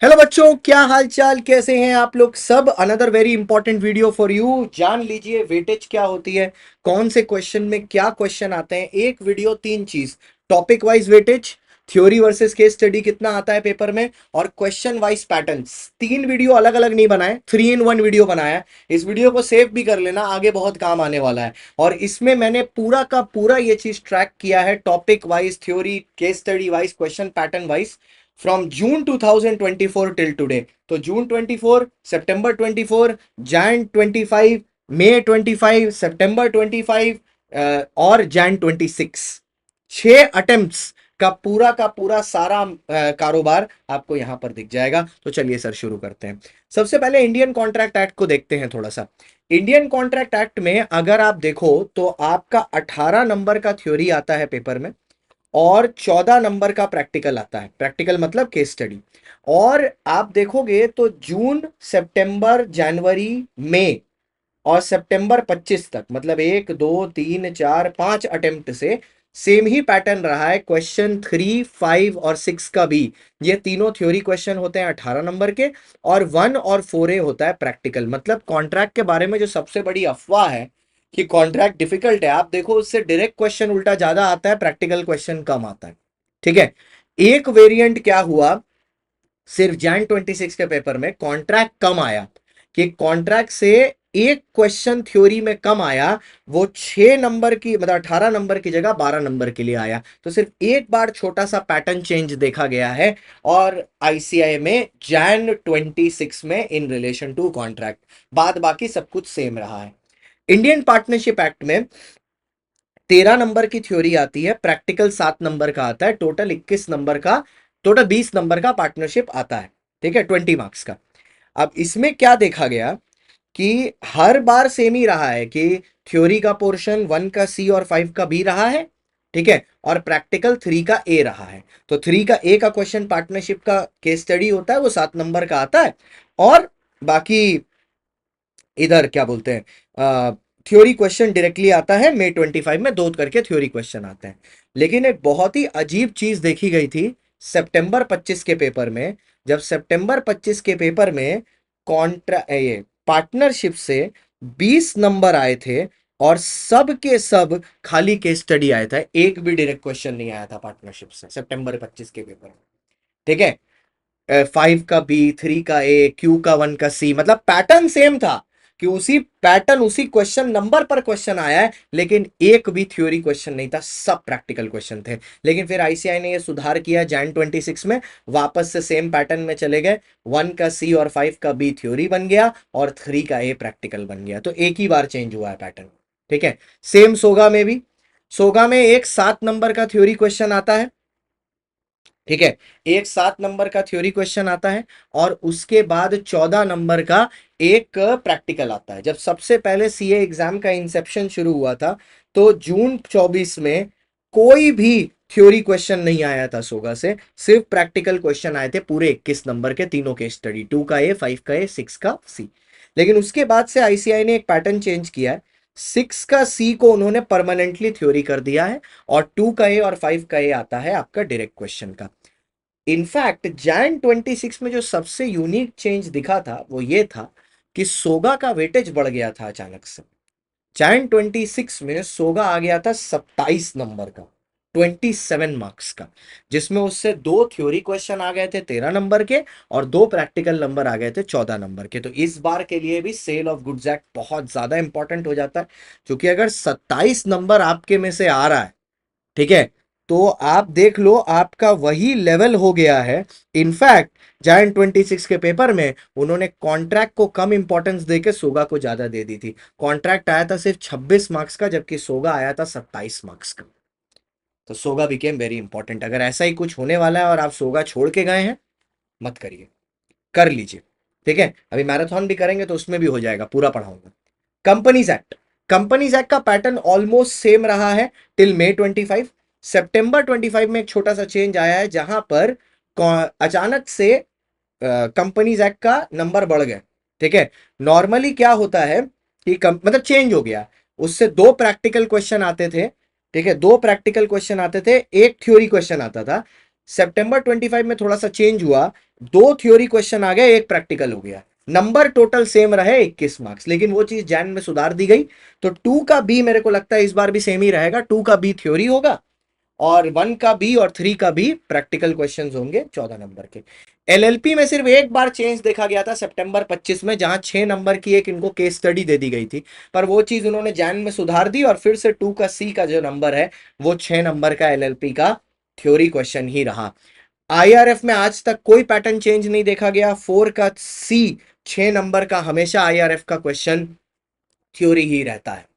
Hello बच्चों, क्या हाल चाल, कैसे हैं आप लोग सब। Another very important video for you. जान लीजिए वेटेज क्या होती है, कौन से क्वेश्चन में क्या क्वेश्चन आते हैं। एक वीडियो तीन चीज, topic wise weightage, theory versus case study कितना आता है पेपर में, और क्वेश्चन वाइज पैटर्न्स। तीन वीडियो अलग अलग नहीं बनाए, 3 in 1 वीडियो बनाया है। इस वीडियो को सेव भी कर लेना, आगे बहुत काम आने वाला है। और इसमें मैंने पूरा का पूरा ये चीज ट्रैक किया है, topic wise, theory, case study wise, question pattern wise, from June 2024 till today. तो जून 24, सितंबर 24, जैन 25, मई 25, सितंबर 25 और जैन 26, 6 अटेम्प्ट्स का पूरा सारा कारोबार आपको यहां पर दिख जाएगा। तो चलिए सर शुरू करते हैं। सबसे पहले इंडियन कॉन्ट्रैक्ट एक्ट को देखते हैं थोड़ा सा। इंडियन कॉन्ट्रैक्ट एक्ट में अगर आप देखो तो आपका 18 नंबर का थ्योरी आता है पेपर में, और 14 नंबर का प्रैक्टिकल आता है। प्रैक्टिकल मतलब केस स्टडी। और आप देखोगे तो जून, सितंबर, जनवरी, मई और सितंबर 25 तक, मतलब 1 2 3 4 5 अटेम्प्ट से सेम ही पैटर्न रहा है। क्वेश्चन 3, 5 और 6 का भी, ये तीनों थ्योरी क्वेश्चन होते हैं 18 नंबर के, और 1 और 4A होता है प्रैक्टिकल। मतलब कॉन्ट्रैक्ट के बारे में जो सबसे बड़ी अफवाह है कि कॉन्ट्रैक्ट डिफिकल्ट है, आप देखो उससे डायरेक्ट क्वेश्चन उल्टा ज्यादा आता है, प्रैक्टिकल क्वेश्चन कम आता है। ठीक है। एक वेरिएंट क्या हुआ, सिर्फ जैन 26 के पेपर में कॉन्ट्रैक्ट कम आया, कि कॉन्ट्रैक्ट से एक क्वेश्चन थ्योरी में कम आया। वो 6 नंबर की, मतलब 18 नंबर की जगह 12 नंबर के लिए आया। तो सिर्फ एक बार छोटा सा पैटर्न चेंज देखा गया है, और आईसीआई में जैन 26 में इन रिलेशन टू कॉन्ट्रैक्ट, बाद बाकी सब कुछ सेम रहा है। इंडियन पार्टनरशिप एक्ट में 13 नंबर की थ्योरी आती है, प्रैक्टिकल 7 नंबर का आता है, टोटल 21 नंबर का, टोटल 20 नंबर का पार्टनरशिप आता है। ठीक है, 20 मार्क्स का। अब इसमें क्या देखा गया कि हर बार सेम ही रहा है कि थ्योरी का पोर्शन 1 का C और 5 का B रहा है। ठीक है, और प्रैक्टिकल 3 का A रहा है। तो 3 का A का क्वेश्चन पार्टनरशिप का केस स्टडी होता है, वो 7 नंबर का आता है। और बाकी इधर क्या बोलते हैं, थ्योरी क्वेश्चन डायरेक्टली आता है। मई 25 में दो करके थ्योरी क्वेश्चन आते हैं। लेकिन एक बहुत ही अजीब चीज देखी गई थी सितंबर 25 के पेपर में। जब सितंबर 25 के पेपर में कॉन्ट्रा ये पार्टनरशिप से 20 नंबर आए थे, और सब के सब खाली केस स्टडी आया था, एक भी डायरेक्ट क्वेश्चन नहीं आया था पार्टनरशिप से सितंबर 25 के पेपर में। ठीक है, 5 का B, 3 का A, Q का 1 का C, मतलब पैटर्न सेम था, कि उसी पैटर्न उसी क्वेश्चन नंबर पर क्वेश्चन आया है, लेकिन एक भी थ्योरी क्वेश्चन नहीं था, सब प्रैक्टिकल क्वेश्चन थे। लेकिन फिर आईसीआई ने ये सुधार किया जैन 26 में, वापस से सेम पैटर्न में चले गए। 1 का C और 5 का B थ्योरी बन गया, और 3 का A प्रैक्टिकल बन गया। तो एक ही बार चेंज हुआ है पैटर्न। ठीक है। सेम सोगा में भी, सोगा में एक 7 नंबर का थ्योरी क्वेश्चन आता है। ठीक है, एक 7 नंबर का थ्योरी क्वेश्चन आता है, और उसके बाद 14 नंबर का एक प्रैक्टिकल आता है। जब सबसे पहले सीए एग्जाम का इंसेप्शन शुरू हुआ था, तो जून 24 में कोई भी थ्योरी क्वेश्चन नहीं आया था सोगा से, सिर्फ प्रैक्टिकल क्वेश्चन आए थे पूरे 21 नंबर के, तीनों के स्टडी, 2 का A, 5 का A, 6 का C। लेकिन उसके बाद से आईसीआई ने एक पैटर्न चेंज किया है। 6 का C को उन्होंने परमानेंटली थ्योरी कर दिया है, और 2 का A और 5 का A आता है आपका डायरेक्ट क्वेश्चन का। इनफैक्ट जैन 26 में जो सबसे यूनिक चेंज दिखा था वो ये था कि सोगा का वेटेज बढ़ गया था अचानक से। जैन 26 में सोगा आ गया था 27 नंबर का, 27 मार्क्स का, जिसमें उससे दो थ्योरी क्वेश्चन आ गए थे 13 नंबर के, और दो प्रैक्टिकल नंबर आ गए थे 14 नंबर के। तो इस बार के लिए भी सेल ऑफ गुड्स एक्ट बहुत ज्यादा इंपॉर्टेंट हो जाता है, क्योंकि अगर 27 नंबर आपके में से आ रहा है, ठीक है, तो आप देख लो आपका वही लेवल हो गया है। इनफैक्ट जायंट 26 के पेपर में उन्होंने कॉन्ट्रैक्ट को कम इंपॉर्टेंस देके सोगा को ज्यादा दे दी थी। कॉन्ट्रैक्ट आया था सिर्फ 26 मार्क्स का, जबकि सोगा आया था 27 मार्क्स का। तो सोगा बिकेम वेरी इंपॉर्टेंट। अगर ऐसा ही कुछ होने वाला है और आप सोगा छोड़ के गए हैं, मत करिए, कर लीजिए। ठीक है, अभी मैराथन भी करेंगे तो उसमें भी हो जाएगा, पूरा पढ़ाऊंगा। कंपनीज एक्ट, कंपनीज एक्ट का पैटर्न ऑलमोस्ट सेम रहा है टिल मई 25। सितंबर 25 में एक छोटा सा चेंज आया है, जहां पर अचानक से कंपनीज एक्ट का नंबर बढ़ गए। ठीक है, नॉर्मली क्या होता है कि मतलब चेंज हो गया, उससे दो प्रैक्टिकल क्वेश्चन आते थे। ठीक है, दो प्रैक्टिकल क्वेश्चन आते थे, एक थ्योरी क्वेश्चन आता था। सितंबर 25 में थोड़ा सा चेंज हुआ, 2 थ्योरी क्वेश्चन आ गए, 1 प्रैक्टिकल हो गया, नंबर टोटल सेम रहे 21 मार्क्स, लेकिन वो चीज जैन में सुधार दी गई। तो 2 का बी मेरे को लगता है इस बार भी सेम ही रहेगा, 2 का बी थ्योरी होगा और 1 का बी और 3 का बी प्रैक्टिकल क्वेश्चंस होंगे 14 नंबर के। एलएलपी में सिर्फ एक बार चेंज देखा गया था सितंबर 25 में, जहां 6 नंबर की एक इनको केस स्टडी दे दी गई थी, पर वो चीज उन्होंने जैन में सुधार दी और फिर से 2 का सी का जो नंबर है वो 6 नंबर का एलएलपी का थ्योरी क्वेश्चन ही रहा। आईआरएफ में आज तक कोई पैटर्न चेंज नहीं देखा गया, 4 का सी 6 नंबर का हमेशा आईआरएफ का क्वेश्चन थ्योरी ही रहता है।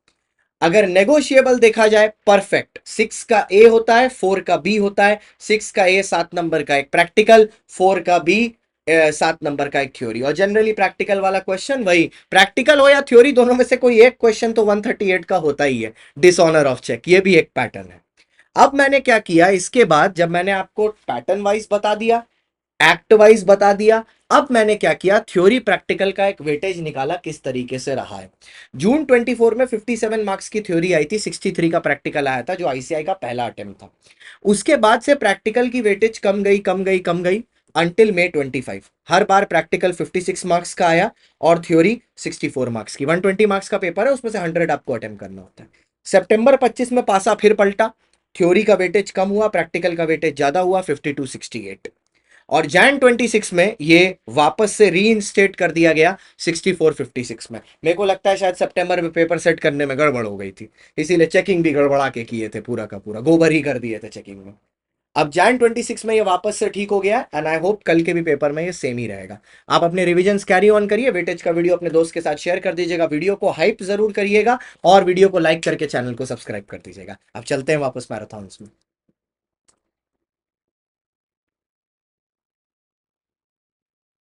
अगर नेगोशिएबल देखा जाए परफेक्ट, 6 का ए होता है, 4 का बी होता है, 6 का ए 7 नंबर का एक प्रैक्टिकल, 4 का बी 7 नंबर का एक थ्योरी। और जनरली प्रैक्टिकल वाला क्वेश्चन वही प्रैक्टिकल हो या थ्योरी, दोनों में से कोई एक क्वेश्चन तो 138 का होता ही है, डिसऑनर ऑफ चेक, ये भी एक पैटर्न है। अब मैंने क्या किया, इसके बाद जब मैंने आपको पैटर्न वाइज बता दिया, एक्ट वाइज बता दिया, अब मैंने क्या किया, थ्योरी प्रैक्टिकल का एक वेटेज निकाला किस तरीके से रहा है। जून 24 में 57 मार्क्स की थ्योरी आई थी, 63 का प्रैक्टिकल आया था जो आईसीआई का पहला अटेम्प्ट था। उसके बाद से प्रैक्टिकल की वेटेज कम गई कम गई कम गई अंटिल मई 25। हर बार प्रैक्टिकल 56 मार्क्स का आया और थ्योरी 64 मार्क्स की, 120 मार्क्स का पेपर है, उसमें से 100 आपको अटेम्प्ट करना होता है। सितंबर 25 में पासा फिर पलटा, थ्योरी का वेटेज कम हुआ, प्रैक्टिकल का वेटेज ज्यादा हुआ, 52-68। और जैन 26 में ये वापस से रीइंस्टेट कर दिया गया 64-56 में। मेरे को लगता है शायद सितंबर में पेपर सेट करने में गड़बड़ हो गई थी, इसीलिए चेकिंग भी गड़बड़ा के किए थे, पूरा का पूरा गोबर ही कर दिए थे चेकिंग में। अब जैन 26 में ये वापस से ठीक हो गया एंड आई होप कल के भी पेपर में ये सेम ही रहेगा। आप अपने रिविजन्स कैरी ऑन करिए, वेटेज का वीडियो अपने दोस्त के साथ शेयर कर दीजिएगा, वीडियो को हाइप जरूर करिएगा और वीडियो को लाइक करके चैनल को सब्सक्राइब कर दीजिएगा। अब चलते हैं वापस मैराथन में।